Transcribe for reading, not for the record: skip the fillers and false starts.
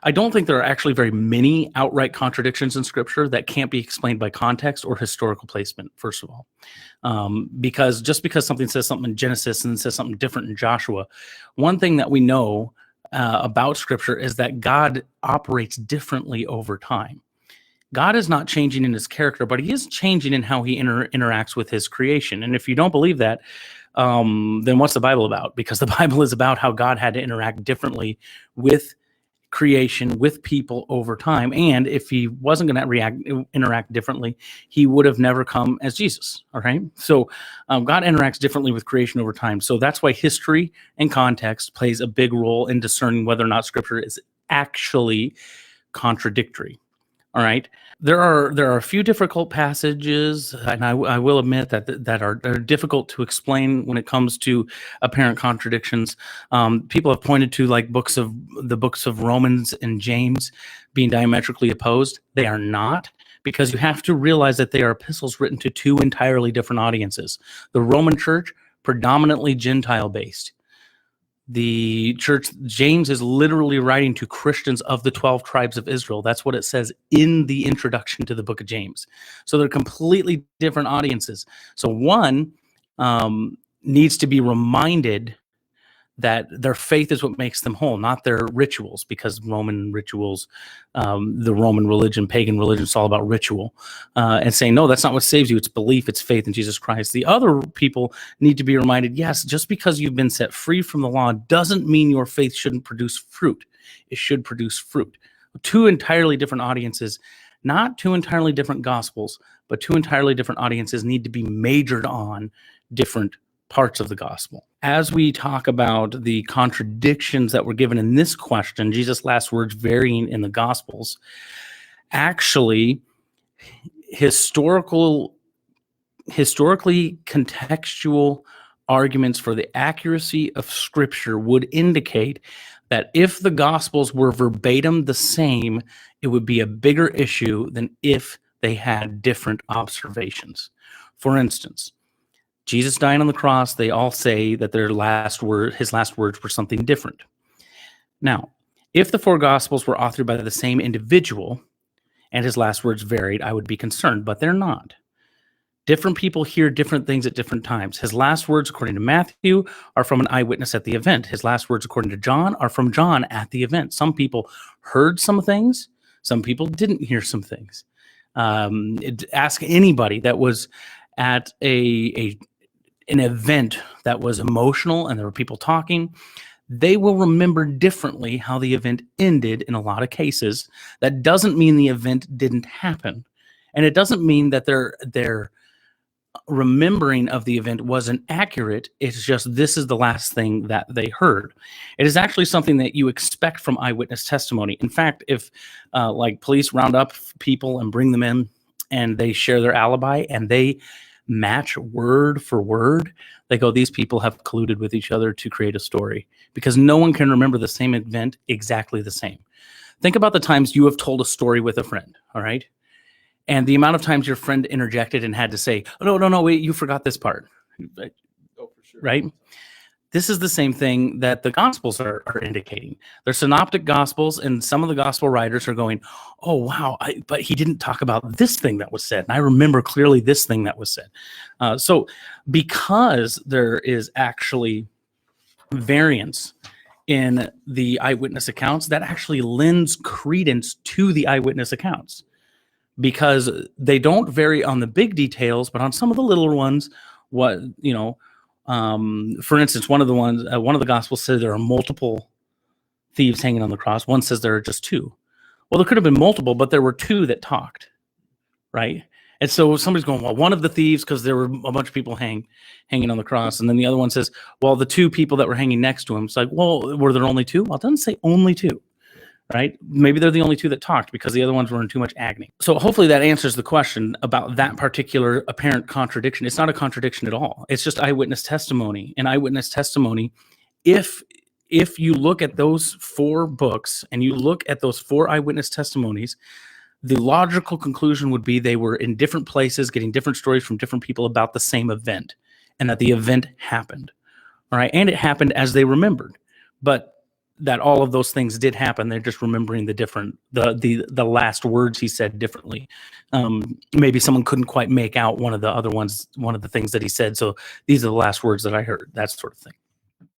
I don't think there are actually very many outright contradictions in Scripture that can't be explained by context or historical placement, first of all. Because just because something says something in Genesis and says something different in Joshua, one thing that we know about Scripture is that God operates differently over time. God is not changing in his character, but he is changing in how he interacts with his creation. And if you don't believe that, then what's the Bible about? Because the Bible is about how God had to interact differently with creation, with people over time. And if he wasn't going to interact differently, he would have never come as Jesus. All right. So God interacts differently with creation over time. So that's why history and context plays a big role in discerning whether or not Scripture is actually contradictory. All right. There are a few difficult passages, and I will admit that are difficult to explain when it comes to apparent contradictions. People have pointed to like the books of Romans and James being diametrically opposed. They are not, because you have to realize that they are epistles written to two entirely different audiences. The Roman Church, predominantly Gentile based. The church, James is literally writing to Christians of the 12 tribes of Israel. That's what it says in the introduction to the book of James. So they're completely different audiences. So one needs to be reminded that their faith is what makes them whole, not their rituals, because Roman rituals, the Roman religion, pagan religion, it's all about ritual, and saying, no, that's not what saves you. It's belief, it's faith in Jesus Christ. The other people need to be reminded, yes, just because you've been set free from the law doesn't mean your faith shouldn't produce fruit. It should produce fruit. Two entirely different audiences, not two entirely different gospels, but two entirely different audiences need to be majored on different parts of the gospel. As we talk about the contradictions that were given in this question, Jesus' last words varying in the gospels, actually historically contextual arguments for the accuracy of Scripture would indicate that if the gospels were verbatim the same, it would be a bigger issue than if they had different observations. For instance, Jesus dying on the cross, they all say that his last words were something different. Now, if the four Gospels were authored by the same individual and his last words varied, I would be concerned, but they're not. Different people hear different things at different times. His last words, according to Matthew, are from an eyewitness at the event. His last words, according to John, are from John at the event. Some people heard some things. Some people didn't hear some things. Ask anybody that was at an event that was emotional and there were people talking, they will remember differently how the event ended in a lot of cases. That doesn't mean the event didn't happen. And it doesn't mean that their remembering of the event wasn't accurate. It's just this is the last thing that they heard. It is actually something that you expect from eyewitness testimony. In fact, if like police round up people and bring them in and they share their alibi and they match word for word, they go, these people have colluded with each other to create a story, because no one can remember the same event exactly the same. Think about the times you have told a story with a friend, all right? And the amount of times your friend interjected and had to say, oh, no, wait, you forgot this part. Oh, for sure. Right? This is the same thing that the Gospels are indicating. They're synoptic Gospels, and some of the Gospel writers are going, oh, wow, but he didn't talk about this thing that was said. And I remember clearly this thing that was said. So because there is actually variance in the eyewitness accounts, that actually lends credence to the eyewitness accounts, because they don't vary on the big details, but on some of the little ones, for instance, one of the Gospels says there are multiple thieves hanging on the cross. One says there are just two. Well, there could have been multiple, but there were two that talked, right? And so somebody's going, well, one of the thieves, because there were a bunch of people hanging on the cross. And then the other one says, well, the two people that were hanging next to him. It's like, well, were there only two? Well, it doesn't say only two, right? Maybe they're the only two that talked because the other ones were in too much agony. So hopefully that answers the question about that particular apparent contradiction. It's not a contradiction at all. It's just eyewitness testimony. And eyewitness testimony, if you look at those four books and you look at those four eyewitness testimonies, the logical conclusion would be they were in different places, getting different stories from different people about the same event, and that the event happened. All right. And it happened as they remembered. But that all of those things did happen. They're just remembering the last words he said differently. Maybe someone couldn't quite make out one of the things that he said. So these are the last words that I heard, that sort of thing.